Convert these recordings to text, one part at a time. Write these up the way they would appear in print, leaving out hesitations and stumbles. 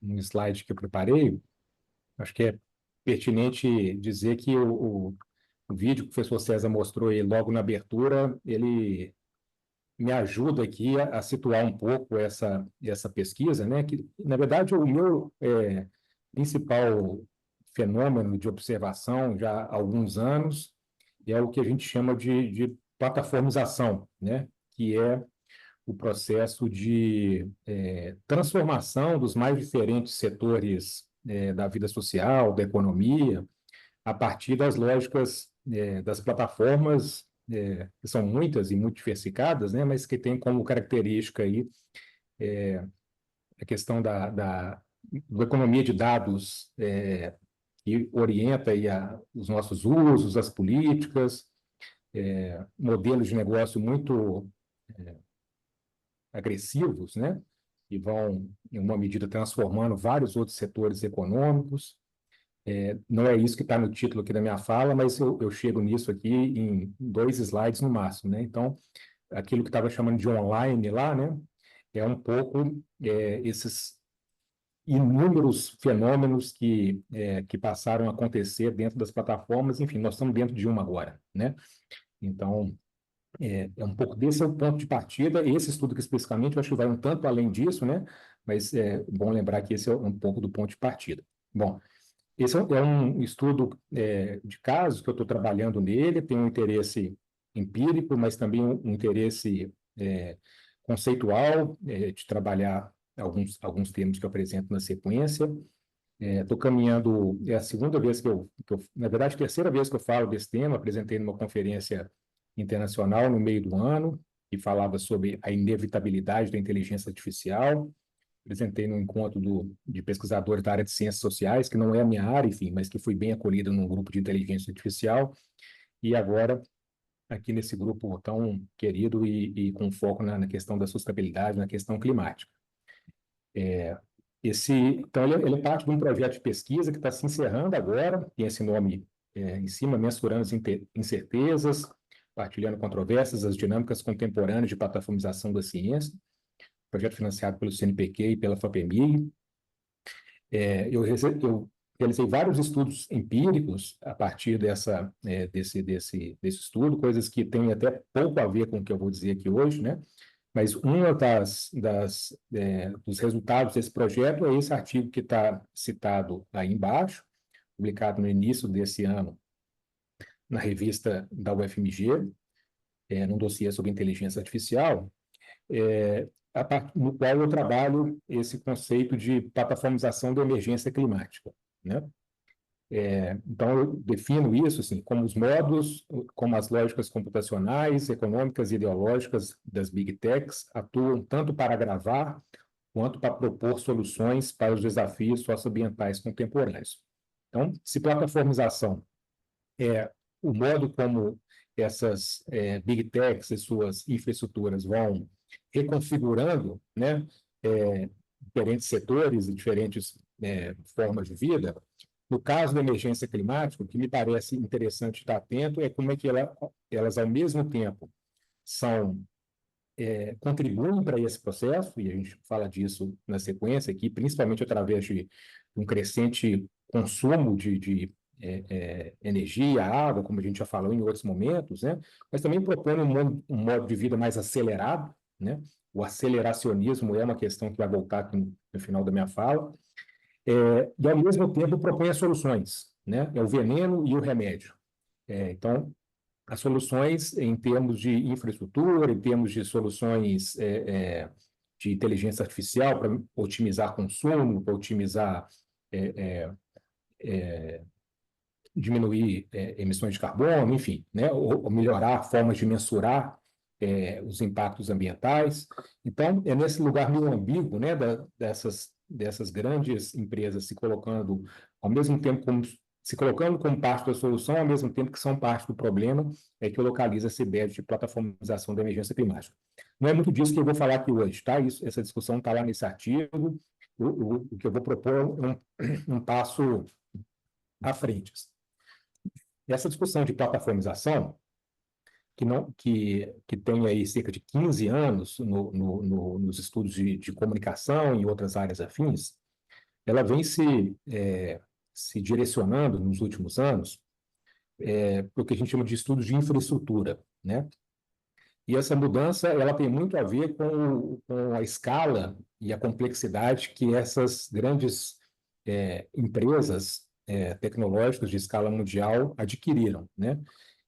um slide que eu preparei. Acho que é pertinente dizer que o vídeo que o professor César mostrou aí logo na abertura, ele me ajuda aqui a situar um pouco essa pesquisa, né? Que, na verdade, o meu principal fenômeno de observação já há alguns anos é o que a gente chama de plataformização, né? Que é o processo de transformação dos mais diferentes setores da vida social, da economia, a partir das lógicas das plataformas, que são muitas e muito diversificadas, né, mas que têm como característica aí a questão da economia de dados, que orienta aí os nossos usos, as políticas, modelos de negócio muito agressivos, né, que vão, em uma medida, transformando vários outros setores econômicos. Não é isso que está no título aqui da minha fala, mas eu chego nisso aqui em 2 slides no máximo, né? Então, aquilo que estava chamando de online lá, né? É um pouco esses inúmeros fenômenos que passaram a acontecer dentro das plataformas. Enfim, nós estamos dentro de uma agora, né? Então, um pouco desse é o ponto de partida. Esse estudo aqui especificamente, eu acho que vai um tanto além disso, né? Mas é bom lembrar que esse é um pouco do ponto de partida. Bom, esse é um estudo de casos que eu estou trabalhando nele, tem um interesse empírico, mas também um interesse conceitual, de trabalhar alguns termos que eu apresento na sequência. Estou caminhando, é a segunda vez na verdade, a terceira vez que eu falo desse tema. Apresentei numa conferência internacional no meio do ano, que falava sobre a inevitabilidade da inteligência artificial. Apresentei no encontro de pesquisadores da área de ciências sociais, que não é a minha área, enfim, mas que fui bem acolhido num grupo de inteligência artificial, e agora aqui nesse grupo tão querido e com foco na questão da sustentabilidade, na questão climática. Então, ele é parte de um projeto de pesquisa que está se encerrando agora, tem esse nome em cima: Mensurando as Incertezas, Partilhando Controvérsias, as Dinâmicas Contemporâneas de Plataformização da Ciência, projeto financiado pelo CNPq e pela FAPEMIG. Eu realizei vários estudos empíricos a partir desse estudo, coisas que têm até pouco a ver com o que eu vou dizer aqui hoje, né? Mas dos resultados desse projeto é esse artigo que está citado aí embaixo, publicado no início desse ano na revista da UFMG, num dossiê sobre inteligência artificial, no qual eu trabalho esse conceito de plataformização da emergência climática, né? Então, eu defino isso assim, como os modos, como as lógicas computacionais, econômicas e ideológicas das Big Techs atuam tanto para agravar quanto para propor soluções para os desafios socioambientais contemporâneos. Então, se plataformização é o modo como essas Big Techs e suas infraestruturas vão reconfigurando, né, diferentes setores e diferentes formas de vida. No caso da emergência climática, o que me parece interessante estar atento é como é que elas, ao mesmo tempo, contribuem para esse processo, e a gente fala disso na sequência aqui, principalmente através de um crescente consumo de energia, água, como a gente já falou em outros momentos, né? Mas também propõe um modo de vida mais acelerado, né? O aceleracionismo é uma questão que vai voltar aqui no final da minha fala. E, ao mesmo tempo, propõe as soluções, né? É o veneno e o remédio. Então, as soluções em termos de infraestrutura, em termos de soluções de inteligência artificial para otimizar consumo, para otimizar, diminuir emissões de carbono, enfim, né? Ou melhorar formas de mensurar os impactos ambientais. Então, é nesse lugar meio ambíguo, né, dessas grandes empresas se colocando ao mesmo tempo se colocando como parte da solução, ao mesmo tempo que são parte do problema, que eu localizo essa ideia de plataformização da emergência climática. Não é muito disso que eu vou falar aqui hoje, tá? Essa discussão está lá nesse artigo. O que eu vou propor é um passo à frente. Essa discussão de plataformização, que tem aí cerca de 15 anos nos estudos de comunicação e outras áreas afins, ela vem se direcionando nos últimos anos para o que a gente chama de estudos de infraestrutura, né? E essa mudança ela tem muito a ver com a escala e a complexidade que essas grandes empresas tecnológicas de escala mundial adquiriram, né?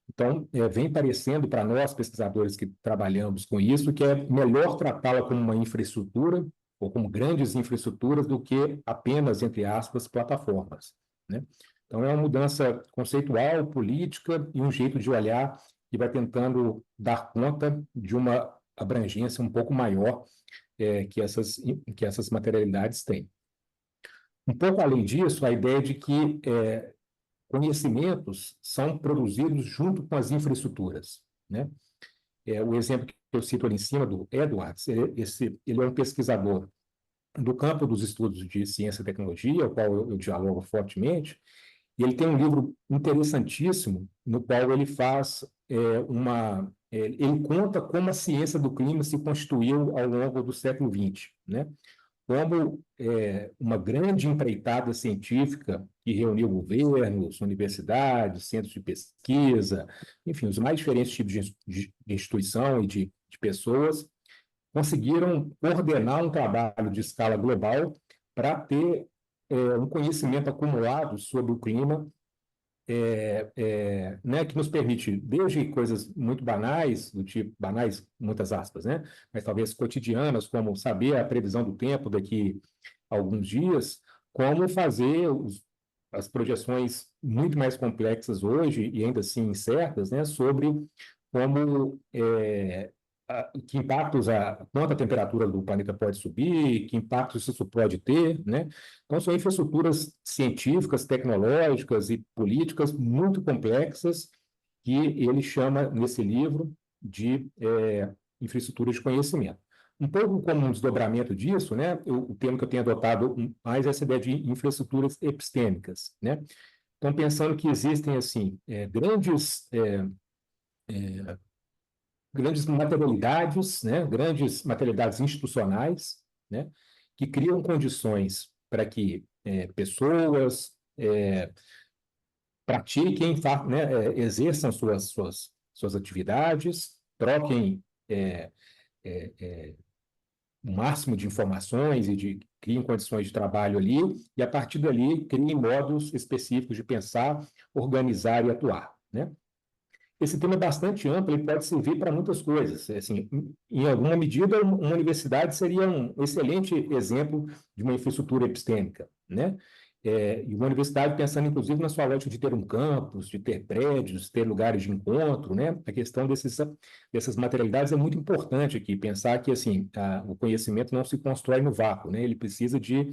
Então, vem parecendo para nós, pesquisadores que trabalhamos com isso, que é melhor tratá-la como uma infraestrutura ou como grandes infraestruturas do que apenas, entre aspas, plataformas, né? Então, é uma mudança conceitual, política e um jeito de olhar que vai tentando dar conta de uma abrangência um pouco maior que essas materialidades têm. Um pouco além disso, a ideia de que conhecimentos são produzidos junto com as infraestruturas, né? O exemplo que eu cito ali em cima do Edwards, ele é um pesquisador do campo dos estudos de ciência e tecnologia, o qual eu dialogo fortemente, e ele tem um livro interessantíssimo no qual ele faz ele conta como a ciência do clima se constituiu ao longo do século XX, né? Como uma grande empreitada científica que reuniu governos, universidades, centros de pesquisa, enfim, os mais diferentes tipos de instituição e de pessoas, conseguiram coordenar um trabalho de escala global para ter um conhecimento acumulado sobre o clima né, que nos permite, desde coisas muito banais, do tipo, banais, muitas aspas, né, mas talvez cotidianas, como saber a previsão do tempo daqui a alguns dias, como fazer as projeções muito mais complexas hoje, e ainda assim incertas, né, sobre como que impactos quanto a temperatura do planeta pode subir, que impactos isso pode ter, né? Então, são infraestruturas científicas, tecnológicas e políticas muito complexas que ele chama, nesse livro, de infraestruturas de conhecimento. Um pouco como um desdobramento disso, né? O termo que eu tenho adotado mais é essa ideia de infraestruturas epistêmicas, né? Então, pensando que existem, assim, grandes materialidades, né, grandes materialidades institucionais, né, que criam condições para que pessoas pratiquem, né, exerçam suas atividades, troquem o máximo de informações criem condições de trabalho ali, e a partir dali criem modos específicos de pensar, organizar e atuar, né? Esse tema é bastante amplo, ele pode servir para muitas coisas. Assim, em alguma medida, uma universidade seria um excelente exemplo de uma infraestrutura epistêmica, né? E uma universidade pensando, inclusive, na sua lógica de ter um campus, de ter prédios, ter lugares de encontro, né? A questão dessas materialidades é muito importante aqui, pensar que, assim, o conhecimento não se constrói no vácuo, né? Ele precisa de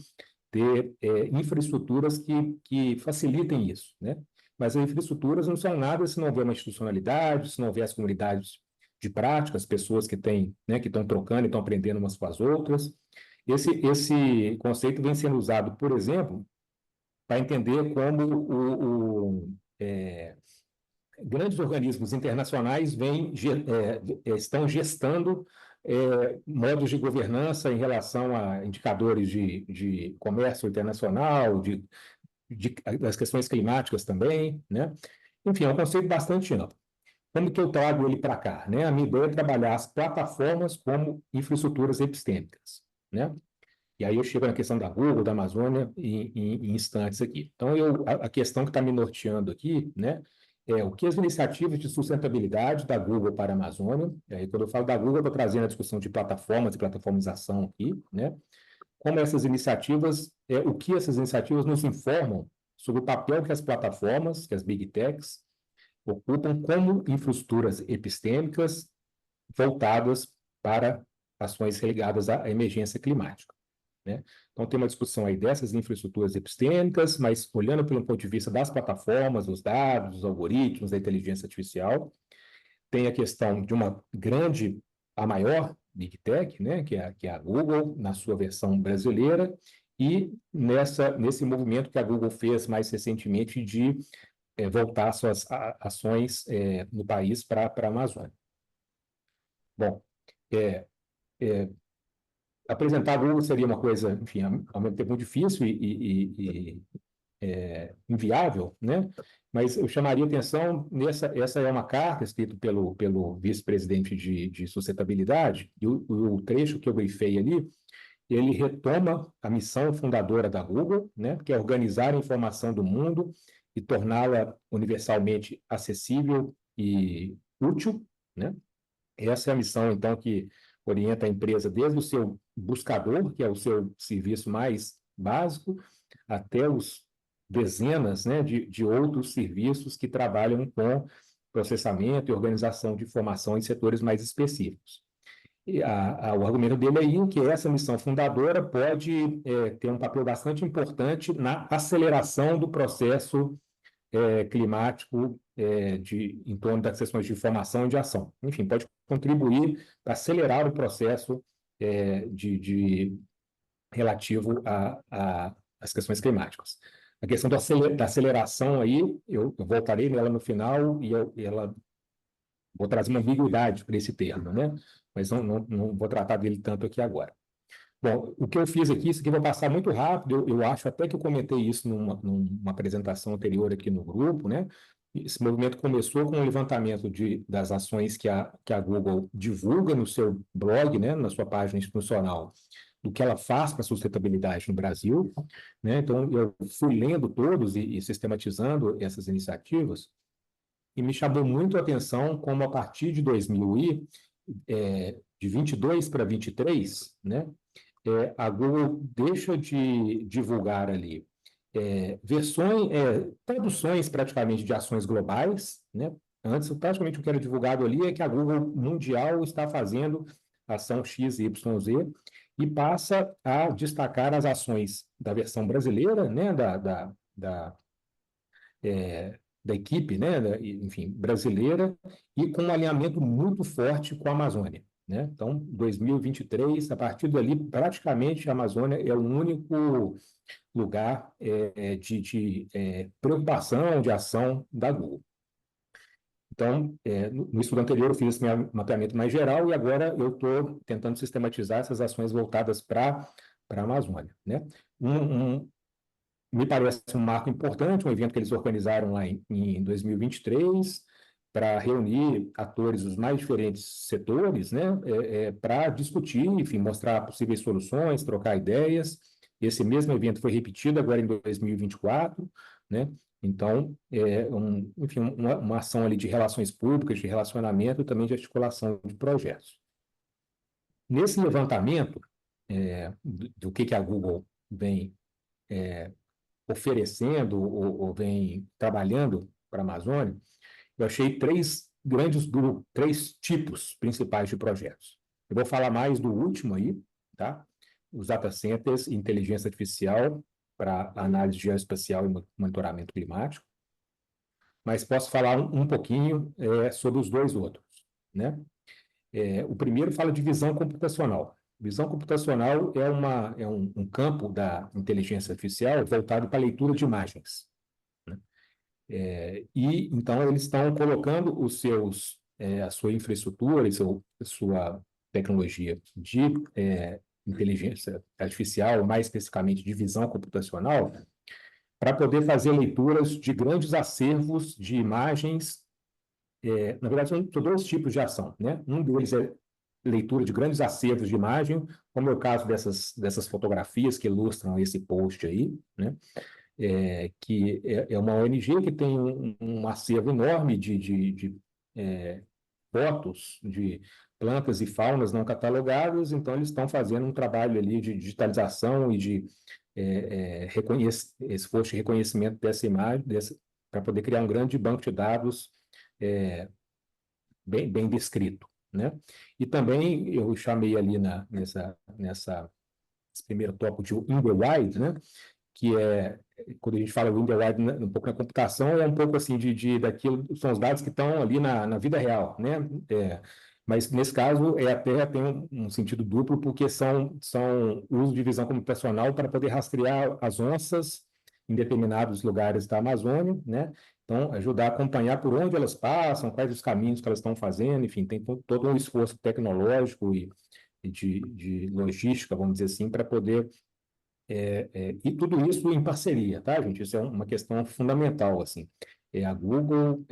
ter infraestruturas que facilitem isso, né? Mas as infraestruturas não são nada se não houver uma institucionalidade, se não houver as comunidades de prática, as pessoas que têm, né, que estão trocando e estão aprendendo umas com as outras. Esse conceito vem sendo usado, por exemplo, para entender como grandes organismos internacionais estão gestando modos de governança em relação a indicadores de comércio internacional, das questões climáticas também, né? Enfim, é um conceito bastante amplo. Como que eu trago ele para cá, né? A minha ideia é trabalhar as plataformas como infraestruturas epistêmicas, né? E aí eu chego na questão da Google, da Amazônia, em instantes aqui. Então, a questão que está me norteando aqui, né, é o que as iniciativas de sustentabilidade da Google para a Amazônia, e aí quando eu falo da Google, eu estou trazendo a discussão de plataformas e plataformização aqui, né, como essas iniciativas, o que essas iniciativas nos informam sobre o papel que as plataformas, que as Big Techs, ocupam como infraestruturas epistêmicas voltadas para ações ligadas à emergência climática, né? Então, tem uma discussão aí dessas infraestruturas epistêmicas, mas olhando pelo ponto de vista das plataformas, dos dados, dos algoritmos, da inteligência artificial, tem a questão de uma grande, a maior Big Tech, né, que é a Google, na sua versão brasileira, e nesse movimento que a Google fez mais recentemente de voltar suas ações no país para a Amazônia. Bom, é, apresentar a Google seria uma coisa, enfim, ao mesmo tempo muito difícil inviável, né? Mas eu chamaria atenção essa é uma carta escrita pelo vice-presidente de sustentabilidade, e o trecho que eu grifei ali, ele retoma a missão fundadora da Google, né, que é organizar a informação do mundo e torná-la universalmente acessível e útil, né? Essa é a missão, então, que orienta a empresa desde o seu buscador, que é o seu serviço mais básico, até os dezenas, né, de outros serviços que trabalham com processamento e organização de informação em setores mais específicos. E o argumento dele aí é que essa missão fundadora pode ter um papel bastante importante na aceleração do processo climático em torno das questões de informação e de ação. Enfim, pode contribuir para acelerar o processo relativo às questões climáticas. A questão da aceleração aí, eu voltarei nela no final e ela vou trazer uma ambiguidade para esse termo, né? Mas não vou tratar dele tanto aqui agora. Bom, o que eu fiz aqui, isso aqui vai passar muito rápido, eu acho até que eu comentei isso numa apresentação anterior aqui no grupo, né? Esse movimento começou com o levantamento das ações que a Google divulga no seu blog, né, na sua página institucional, do que ela faz para a sustentabilidade no Brasil, né? Então, eu fui lendo todos e sistematizando essas iniciativas, e me chamou muito a atenção como, a partir de 22 para 23, né, a Google deixa de divulgar ali traduções praticamente de ações globais, né? Antes, praticamente o que era divulgado ali é que a Google Mundial está fazendo ação X, Y, Z, e passa a destacar as ações da versão brasileira, né? Da equipe, né? Enfim, brasileira, e com um alinhamento muito forte com a Amazônia. Né? Então, 2023, a partir dali, praticamente a Amazônia é o único lugar de preocupação, de ação da Google. Então, no estudo anterior, eu fiz esse mapeamento mais geral e agora eu estou tentando sistematizar essas ações voltadas para a Amazônia. Né? Me parece um marco importante, um evento que eles organizaram lá em 2023, para reunir atores dos mais diferentes setores, né, para discutir, enfim, mostrar possíveis soluções, trocar ideias. Esse mesmo evento foi repetido agora em 2024, né? Então, enfim, uma ação ali de relações públicas, de relacionamento e também de articulação de projetos. Nesse levantamento do que a Google vem oferecendo ou vem trabalhando para a Amazônia, eu achei três tipos principais de projetos. Eu vou falar mais do último aí, tá? Os data centers e inteligência artificial para análise geoespacial e monitoramento climático, mas posso falar um pouquinho sobre os dois outros, né? O primeiro fala de visão computacional. Visão computacional é um campo da inteligência artificial voltado para a leitura de imagens. Né? E então eles estão colocando a sua infraestrutura e sua tecnologia de inteligência artificial, mais especificamente de visão computacional, para poder fazer leituras de grandes acervos de imagens. Na verdade, são dois tipos de ação, né? Um deles é leitura de grandes acervos de imagem, como é o caso dessas fotografias que ilustram esse post aí, né? Que é uma ONG que tem um acervo enorme de fotos de plantas e faunas não catalogadas, então eles estão fazendo um trabalho ali de digitalização e de esforço de reconhecimento dessa imagem, para poder criar um grande banco de dados bem descrito, né? E também eu chamei ali nesse primeiro tópico de in the wild, né? Que quando a gente fala in the wild um pouco na computação, é um pouco assim daquilo, são os dados que estão ali na vida real, né? Mas nesse caso até tem um sentido duplo, porque são uso de visão computacional para poder rastrear as onças em determinados lugares da Amazônia, né? Então, ajudar a acompanhar por onde elas passam, quais os caminhos que elas estão fazendo, enfim, tem todo um esforço tecnológico de logística, vamos dizer assim, para poder e tudo isso em parceria, tá, gente? Isso é uma questão fundamental, assim. É a Google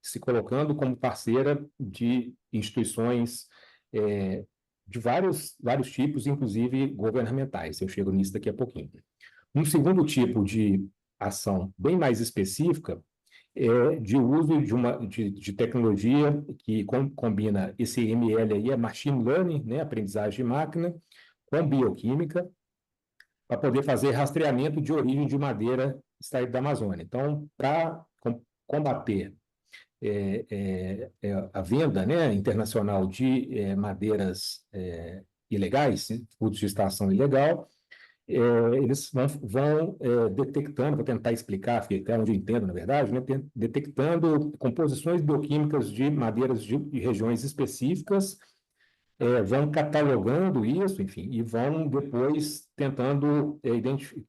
se colocando como parceira de instituições de vários tipos, inclusive governamentais. Eu chego nisso daqui a pouquinho. Um segundo tipo de ação bem mais específica é de uso de tecnologia que combina esse ML aí, é Machine Learning, né, aprendizagem de máquina, com bioquímica, para poder fazer rastreamento de origem de madeira extraída da Amazônia. Então, para combater a venda, né, internacional de madeiras ilegais, frutos de extração ilegal, eles vão detectando, vou tentar explicar, até onde eu entendo, na verdade, né, detectando composições bioquímicas de madeiras de regiões específicas, vão catalogando isso, enfim, e vão depois tentando identificar,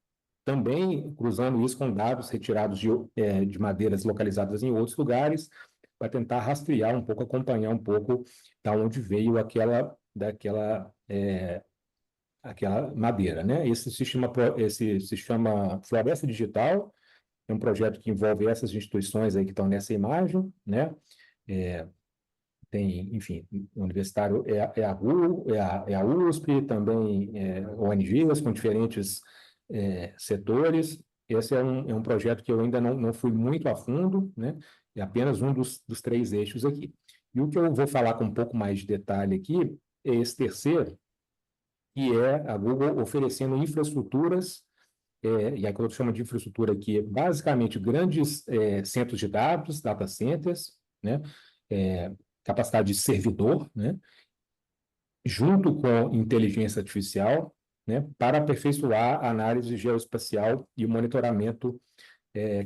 também cruzando isso com dados retirados de madeiras localizadas em outros lugares, para tentar rastrear um pouco, acompanhar um pouco da onde veio aquela madeira, né? Esse se chama Floresta Digital, é um projeto que envolve essas instituições aí que estão nessa imagem, né? É, Tem, enfim, o universitário é a RU, é a USP, também ONGs com diferentes setores. Esse é um projeto que eu ainda não fui muito a fundo, né? É apenas um dos três eixos aqui. E o que eu vou falar com um pouco mais de detalhe aqui é esse terceiro, que é a Google oferecendo infraestruturas, e aí quando eu chamo de infraestrutura aqui, é basicamente grandes centros de dados, data centers, né? É, capacidade de servidor, né? Junto com inteligência artificial, né? Para aperfeiçoar a análise geoespacial e o monitoramento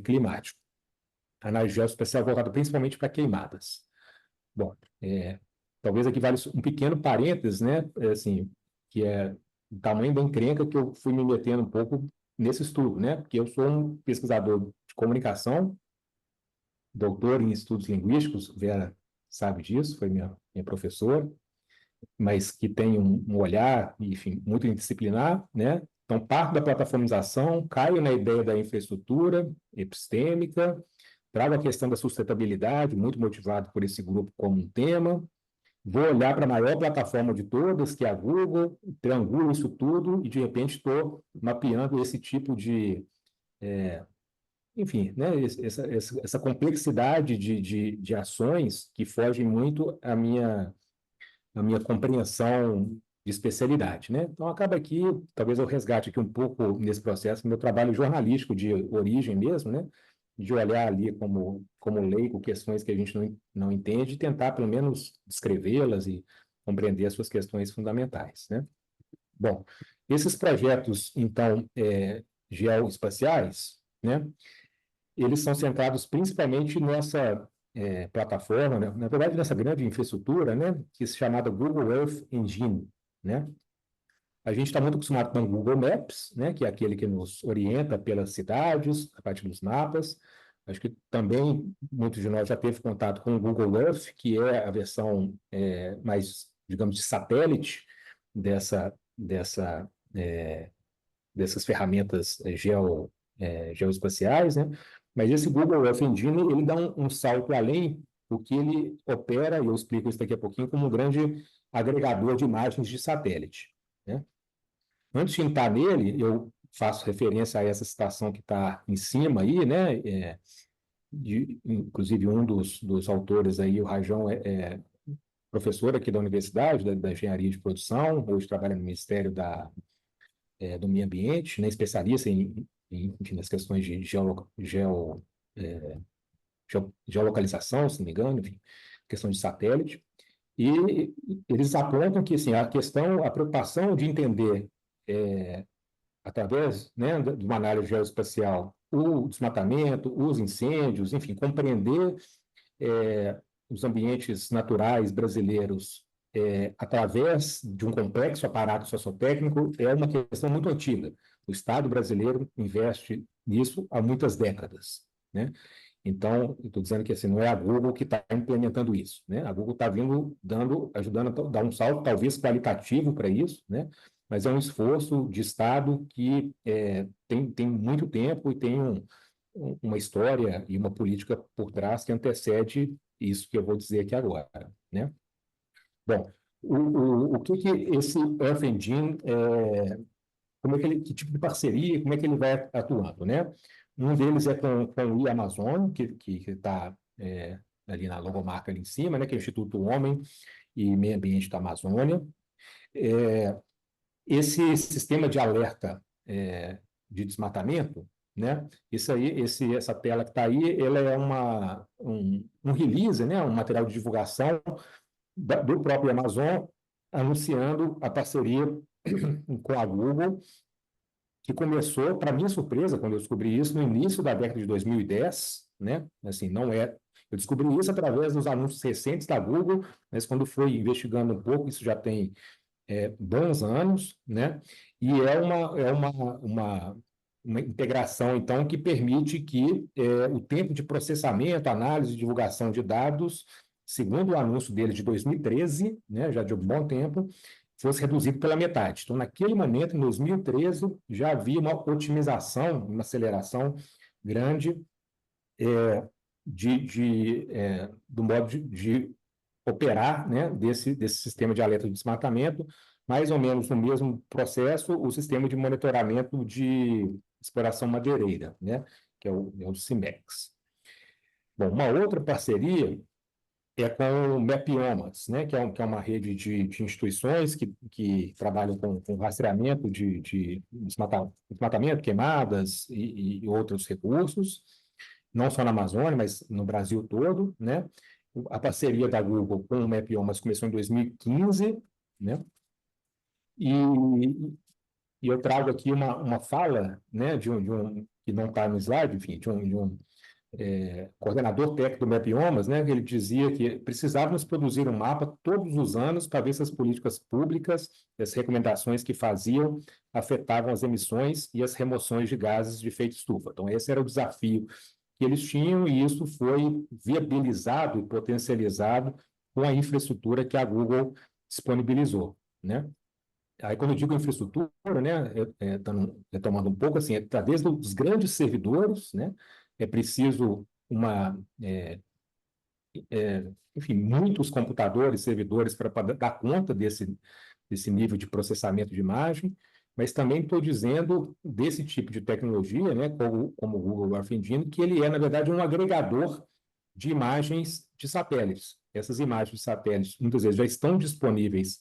climático. Análise geoespacial voltada principalmente para queimadas. Bom, talvez aqui vale um pequeno parênteses, né? Assim, que é o tamanho da encrenca que eu fui me metendo um pouco nesse estudo, né? Porque eu sou um pesquisador de comunicação, doutor em estudos linguísticos, Vera sabe disso, foi minha professora, mas que tem um olhar, enfim, muito interdisciplinar, né? Então, parte da plataformização, caio na ideia da infraestrutura epistêmica, trago a questão da sustentabilidade, muito motivado por esse grupo como um tema, vou olhar para a maior plataforma de todas, que é a Google, triangulo isso tudo e, de repente, estou mapeando esse tipo enfim, né, essa complexidade de ações que fogem muito à minha compreensão de especialidade, né? Então, acaba aqui, talvez eu resgate aqui um pouco nesse processo, meu trabalho jornalístico de origem mesmo, né? De olhar ali como leigo questões que a gente não entende e tentar, pelo menos, descrevê-las e compreender as suas questões fundamentais, né? Bom, esses projetos, então, geoespaciais, né? Eles são centrados principalmente nessa plataforma, né? Na verdade, nessa grande infraestrutura, né? Que é chamada Google Earth Engine, né? A gente está muito acostumado com o Google Maps, né? Que é aquele que nos orienta pelas cidades, a partir dos mapas. Acho que também muitos de nós já teve contato com o Google Earth, que é a versão mais, digamos, de satélite dessa, dessas ferramentas geoespaciais, né? Mas esse Google Earth Engine, ele dá um salto além, porque ele opera, e eu explico isso daqui a pouquinho, como um grande agregador de imagens de satélite, né? Antes de entrar nele, eu faço referência a essa citação que está em cima aí, né? Inclusive, um dos autores aí, o Rajão, é professor aqui da Universidade, da Engenharia de Produção, hoje trabalha no Ministério do Meio Ambiente, né, especialista enfim, nas questões de geolocalização, se não me engano, enfim, questão de satélite. E eles apontam que assim, a preocupação de entender, através, né, de uma análise geoespacial, o desmatamento, os incêndios, enfim, compreender os ambientes naturais brasileiros através de um complexo aparato sociotécnico é uma questão muito antiga. O Estado brasileiro investe nisso há muitas décadas, né? Então, eu estou dizendo que assim, não é a Google que está implementando isso, né? A Google está vindo ajudando a dar um salto, talvez qualitativo para isso, né? Mas é um esforço de Estado que tem muito tempo e tem uma história e uma política por trás que antecede isso que eu vou dizer aqui agora, né? Bom, o que esse Earth Engine, como é que ele, que tipo de parceria, como é que ele vai atuando, né? Um deles é com o Amazon, que está ali na logomarca ali em cima, né? Que é o Instituto Homem e Meio Ambiente da Amazônia. Esse sistema de alerta de desmatamento, né? Isso aí, essa tela que está aí, ela é um release, né? Um material de divulgação do próprio Amazon, anunciando a parceria com a Google, que começou, para minha surpresa, quando eu descobri isso, no início da década de 2010, né? Assim, não é. Eu descobri isso através dos anúncios recentes da Google, mas quando fui investigando um pouco, isso já tem bons anos, né? E uma integração, então, que permite que o tempo de processamento, análise e divulgação de dados, segundo o anúncio dele de 2013, né, já de um bom tempo, fosse reduzido pela metade. Então, naquele momento, em 2013, já havia uma otimização, uma aceleração grande do modo de operar, né, desse sistema de alerta de desmatamento, mais ou menos no mesmo processo, o sistema de monitoramento de exploração madeireira, né, que é o CIMEX. Bom, uma outra parceria é com o Mapiomas, né, que é uma rede de instituições que trabalham com rastreamento de desmatamento, queimadas e outros recursos, não só na Amazônia, mas no Brasil todo, né? A parceria da Google com o Mapiomas começou em 2015, né? E, e eu trago aqui uma fala, né, que não está no slide, enfim, de um coordenador técnico do Mapiomas, né, que ele dizia que precisávamos produzir um mapa todos os anos para ver se as políticas públicas, as recomendações que faziam afetavam as emissões e as remoções de gases de efeito estufa. Então, esse era o desafio que eles tinham, e isso foi viabilizado e potencializado com a infraestrutura que a Google disponibilizou, né? Aí, quando eu digo infraestrutura, né, retomando um pouco, assim, está desde os grandes servidores, né? É preciso enfim, muitos computadores, servidores para dar conta desse nível de processamento de imagem, mas também estou dizendo desse tipo de tecnologia, né, como o Google Earth Engine, que ele é, na verdade, um agregador de imagens de satélites. Essas imagens de satélites, muitas vezes, já estão disponíveis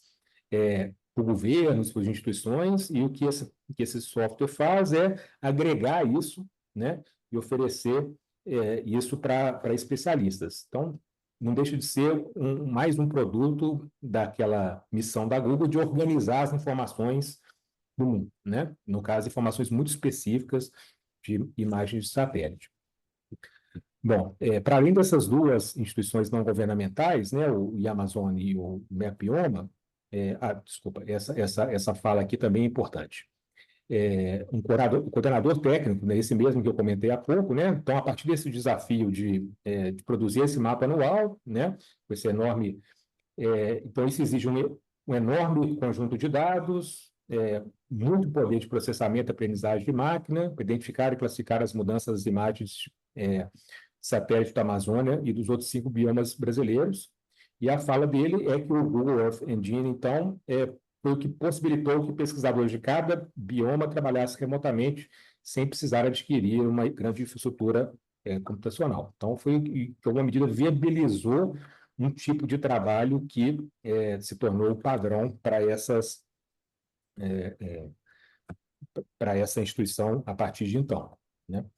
por governos, por instituições, e o que esse software faz é agregar isso, né, e oferecer isso para especialistas. Então, não deixa de ser mais um produto daquela missão da Google de organizar as informações do mundo, né? No caso, informações muito específicas de imagens de satélite. Bom, para além dessas duas instituições não governamentais, né, o Amazon e o Mapioma, desculpa, essa fala aqui também é importante. Um coordenador técnico, né, esse mesmo que eu comentei há pouco, né? Então, a partir desse desafio de produzir esse mapa anual, né, com esse enorme. Então, isso exige um enorme conjunto de dados, muito poder de processamento e aprendizagem de máquina, para identificar e classificar as mudanças das imagens satélite da Amazônia e dos outros 5 biomas brasileiros. E a fala dele é que o Google Earth Engine, então, foi o que possibilitou que pesquisadores de cada bioma trabalhassem remotamente sem precisar adquirir uma grande infraestrutura computacional. Então, foi que, de alguma medida, viabilizou um tipo de trabalho que se tornou o padrão para essa instituição a partir de então, né? Vou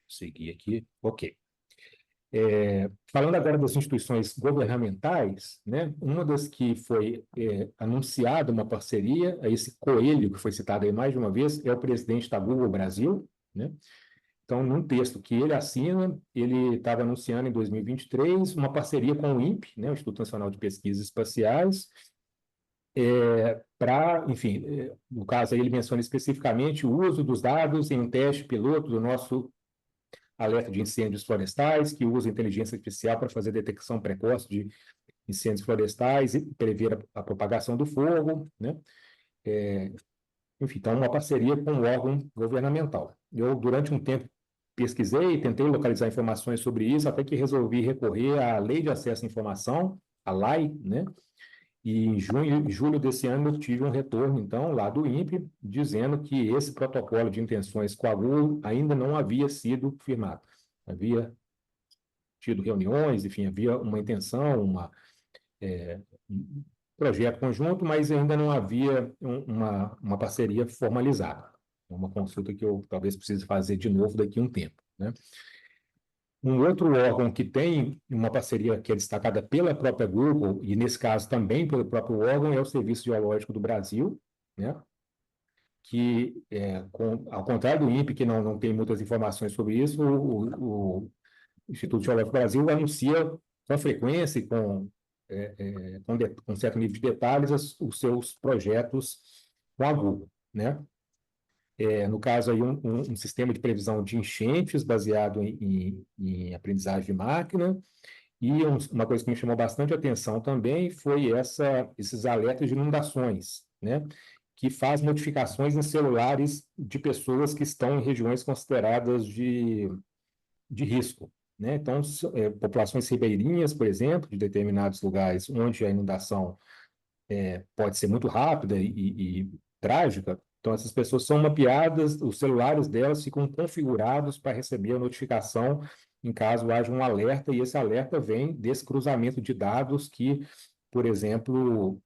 seguir aqui. Ok. Falando agora das instituições governamentais, né, uma das que foi anunciada uma parceria, esse Coelho, que foi citado aí mais de uma vez, é o presidente da Google Brasil, né? Então, num texto que ele assina, ele estava anunciando em 2023 uma parceria com o INPE, né, o Instituto Nacional de Pesquisas Espaciais, enfim, no caso aí ele menciona especificamente o uso dos dados em um teste piloto do nosso alerta de incêndios florestais, que usa inteligência artificial para fazer detecção precoce de incêndios florestais e prever a propagação do fogo, né? Enfim, então, uma parceria com um órgão governamental. Eu, durante um tempo, pesquisei, tentei localizar informações sobre isso, até que resolvi recorrer à Lei de Acesso à Informação, a LAI, né? E em julho desse ano eu tive um retorno, então, lá do INPE, dizendo que esse protocolo de intenções com a Google ainda não havia sido firmado. Havia tido reuniões, enfim, havia uma intenção, um projeto conjunto, mas ainda não havia uma parceria formalizada. É uma consulta que eu talvez precise fazer de novo daqui a um tempo, né? Um outro órgão que tem uma parceria que é destacada pela própria Google, e nesse caso também pelo próprio órgão, é o Serviço Geológico do Brasil, né? Que, ao contrário do INPE, que não tem muitas informações sobre isso, o Instituto Geológico do Brasil anuncia com frequência e com certo nível de detalhes os seus projetos com a Google, né? No caso, aí, um sistema de previsão de enchentes baseado em aprendizagem de máquina. E uma coisa que me chamou bastante atenção também foi esses alertas de inundações, né? Que faz notificações em celulares de pessoas que estão em regiões consideradas de risco, né? Então, populações ribeirinhas, por exemplo, de determinados lugares onde a inundação pode ser muito rápida e trágica. Então, essas pessoas são mapeadas, os celulares delas ficam configurados para receber a notificação em caso haja um alerta, e esse alerta vem desse cruzamento de dados que, por exemplo,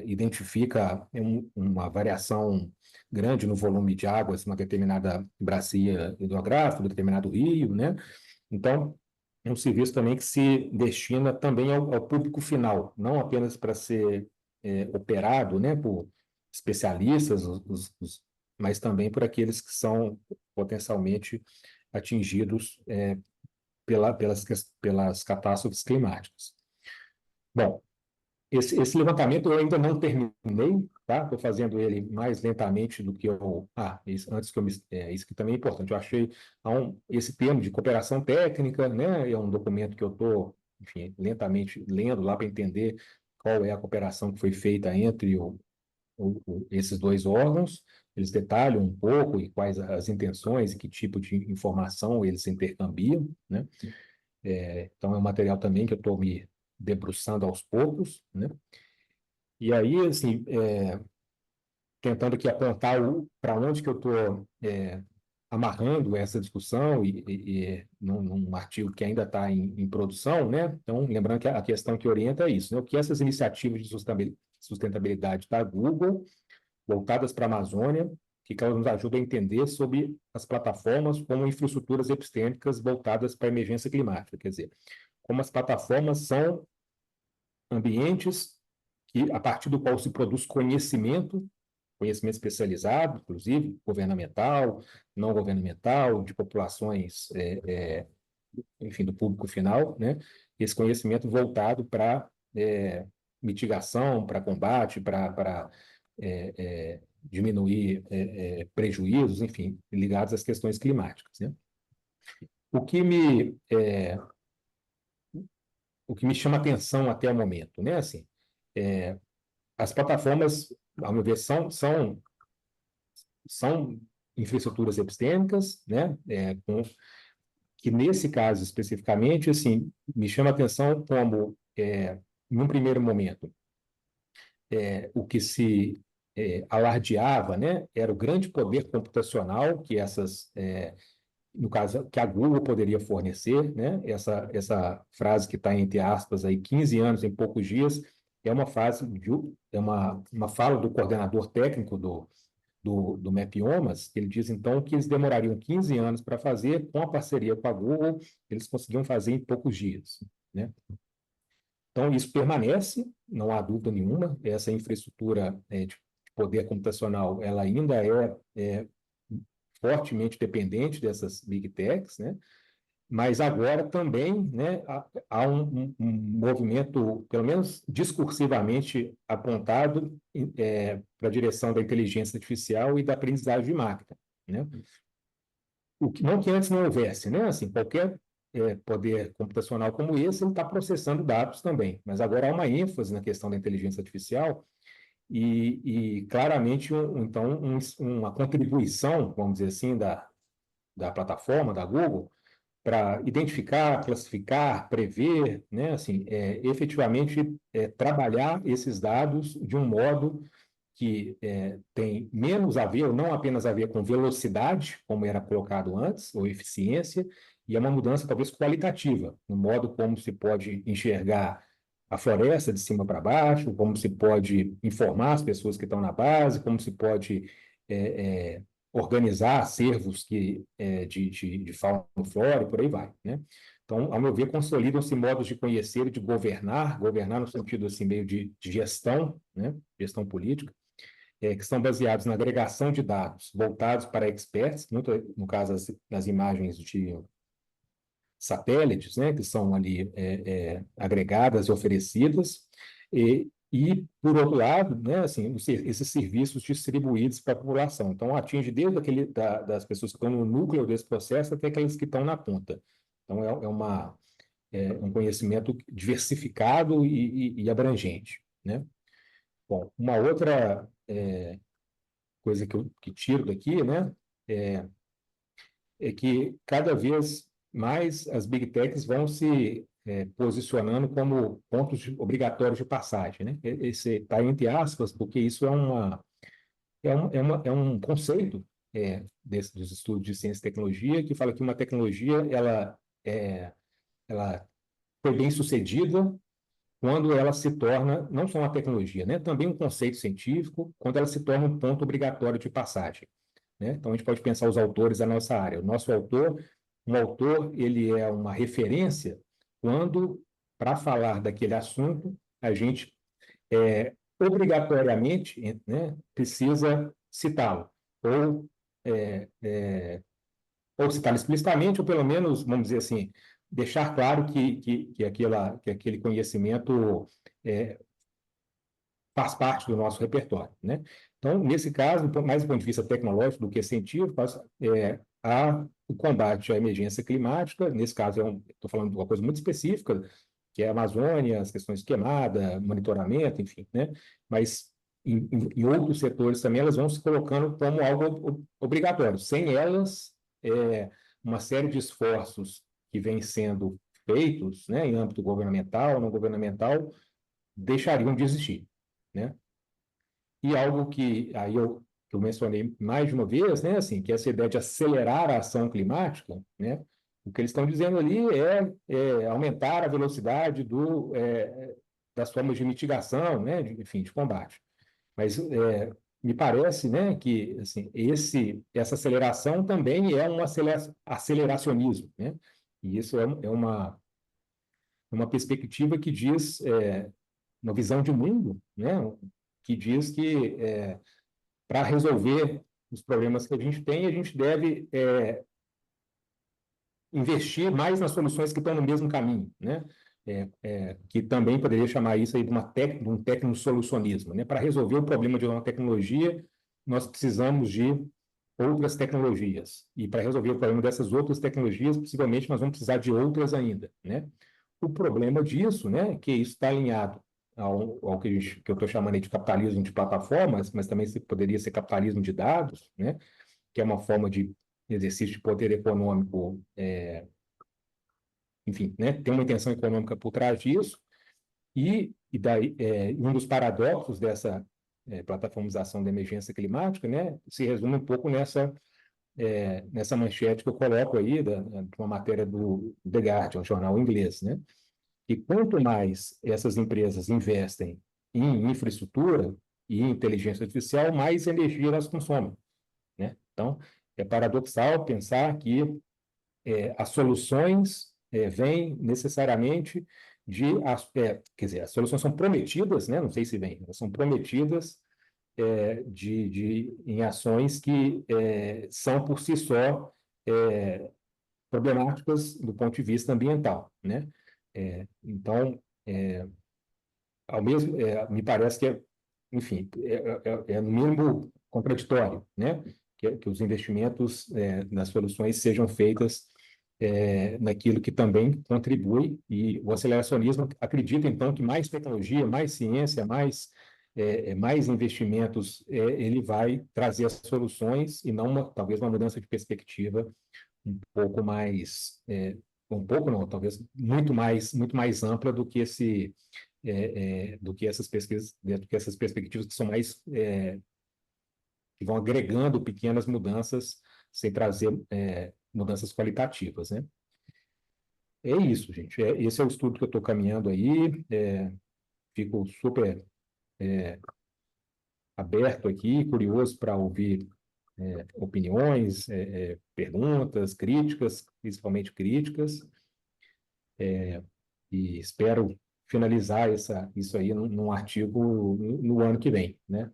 identifica uma variação grande no volume de águas numa determinada bacia hidrográfica, um determinado rio, né? Então, é um serviço também que se destina também ao público final, não apenas para ser operado, né, por especialistas, mas também por aqueles que são potencialmente atingidos pelas catástrofes climáticas. Bom, esse levantamento eu ainda não terminei, tá? Estou fazendo ele mais lentamente do que eu. Antes que eu me. Isso que também é importante. Eu achei esse termo de cooperação técnica, né? É um documento que eu estou, enfim, lentamente lendo lá para entender qual é a cooperação que foi feita entre esses dois órgãos. Eles detalham um pouco e quais as intenções e que tipo de informação eles intercambiam, né? Então, é um material também que eu estou me debruçando aos poucos, né? E aí, assim, tentando aqui apontar para onde que eu estou amarrando essa discussão num artigo que ainda está em produção, né? Então, lembrando que a questão que orienta é isso, né? O que essas iniciativas de sustentabilidade da Google, voltadas para a Amazônia, que elas nos ajudam a entender sobre as plataformas como infraestruturas epistêmicas voltadas para a emergência climática, quer dizer, como as plataformas são ambientes a partir do qual se produz conhecimento especializado, inclusive governamental, não governamental, de populações, enfim, do público final, né? Esse conhecimento voltado para mitigação, para combate, para diminuir prejuízos, enfim, ligados às questões climáticas, né? O que me, o que me chama atenção até o momento, né? Assim, as plataformas, ao meu ver, são infraestruturas epistêmicas, né? Que nesse caso especificamente, assim, me chama a atenção como, em um primeiro momento, o que se alardeava, né? Era o grande poder computacional que no caso, que a Google poderia fornecer, né? Essa frase que está entre aspas aí, 15 anos em poucos dias, é uma frase uma fala do coordenador técnico do Mapiomas. Ele diz então que eles demorariam 15 anos para fazer, com a parceria com a Google, eles conseguiam fazer em poucos dias, né? Então, isso permanece, não há dúvida nenhuma, essa infraestrutura de poder computacional, ela ainda é fortemente dependente dessas big techs, né? Mas agora também, né, há um movimento, pelo menos discursivamente, apontado para a direção da inteligência artificial e da aprendizagem de máquina, né? não que antes não houvesse, né? Assim, qualquer poder computacional como esse, ele está processando dados também, mas agora há uma ênfase na questão da inteligência artificial e claramente, então, uma contribuição, vamos dizer assim, da plataforma, da Google, para identificar, classificar, prever, né, assim, efetivamente trabalhar esses dados de um modo que tem menos a ver, ou não apenas a ver com velocidade, como era colocado antes, ou eficiência, e é uma mudança talvez qualitativa, no modo como se pode enxergar a floresta de cima para baixo, como se pode informar as pessoas que estão na base, como se pode é, é, organizar acervos de fauna e flora e por aí vai, né? Então, ao meu ver, consolidam-se modos de conhecer e de governar, governar no sentido assim meio de gestão, né? Gestão política, que estão baseados na agregação de dados voltados para experts, muito, no caso das imagens de satélites, né, que são ali agregadas e oferecidas, por outro lado, né, assim, esses serviços distribuídos para a população. Então, atinge desde das pessoas que estão no núcleo desse processo até aquelas que estão na ponta. Então, um conhecimento diversificado e abrangente, né? Bom, uma outra coisa que tiro daqui, né, é, é que cada vez mais as big techs vão se posicionando como obrigatórios de passagem, né? Esse está entre aspas, porque isso é um conceito dos estudos de ciência e tecnologia que fala que uma tecnologia ela foi bem sucedida quando ela se torna não só uma tecnologia, né? Também um conceito científico, quando ela se torna um ponto obrigatório de passagem, né? Então, a gente pode pensar os autores da nossa área. Um autor, ele é uma referência quando, para falar daquele assunto, a gente obrigatoriamente, né, precisa citá-lo, ou, é, é, ou citá-lo explicitamente, ou pelo menos, vamos dizer assim, deixar claro que aquele conhecimento é, faz parte do nosso repertório, né? Então, nesse caso, mais do ponto de vista tecnológico do que científico, há o combate à emergência climática, nesse caso, estou falando de uma coisa muito específica, que é a Amazônia, as questões de queimada, monitoramento, enfim, né? Mas em outros setores também, elas vão se colocando como algo obrigatório. Sem elas, uma série de esforços que vêm sendo feitos, né, em âmbito governamental, não governamental, deixariam de existir, né? E algo que eu mencionei mais de uma vez, né, assim, que é essa ideia de acelerar a ação climática, né? O que eles estão dizendo ali é aumentar a velocidade das formas de mitigação, né, enfim, de combate. Mas me parece, né, que assim, essa aceleração também é um aceleracionismo, né? E isso uma perspectiva que diz uma visão de mundo, né, que diz que para resolver os problemas que a gente tem, a gente deve investir mais nas soluções que estão no mesmo caminho, né? Que também poderia chamar isso aí de um tecnosolucionismo, né? Para resolver o problema de uma tecnologia, nós precisamos de outras tecnologias. E para resolver o problema dessas outras tecnologias, possivelmente nós vamos precisar de outras ainda, né? O problema disso, né, que isso está alinhado ao que eu estou chamando de capitalismo de plataformas, mas também poderia ser capitalismo de dados, né, que é uma forma de exercício de poder econômico, enfim, né, tem uma intenção econômica por trás disso, e daí um dos paradoxos dessa plataformização da emergência climática, né, se resume um pouco nessa manchete que eu coloco aí, de uma matéria do The Guardian, um jornal inglês, né? E quanto mais essas empresas investem em infraestrutura e em inteligência artificial, mais energia elas consomem, né? Então, é paradoxal pensar que as soluções vêm necessariamente quer dizer, as soluções são prometidas, né? Não sei se vêm, elas são prometidas em ações que são por si só problemáticas do ponto de vista ambiental, né? Então, me parece que enfim, no mínimo contraditório, né? que os investimentos nas soluções sejam feitas naquilo que também contribui, e o aceleracionismo acredita, então, que mais tecnologia, mais ciência, mais investimentos, ele vai trazer as soluções e não talvez uma mudança de perspectiva um pouco mais, um pouco não, talvez muito mais ampla do que do que essas pesquisas, do que essas perspectivas que são mais, que vão agregando pequenas mudanças sem trazer mudanças qualitativas, né? É isso, gente. Esse é o estudo que eu estou caminhando aí. Fico super aberto aqui, curioso para ouvir opiniões, perguntas, críticas, principalmente críticas, e espero finalizar isso aí num artigo no ano que vem, né?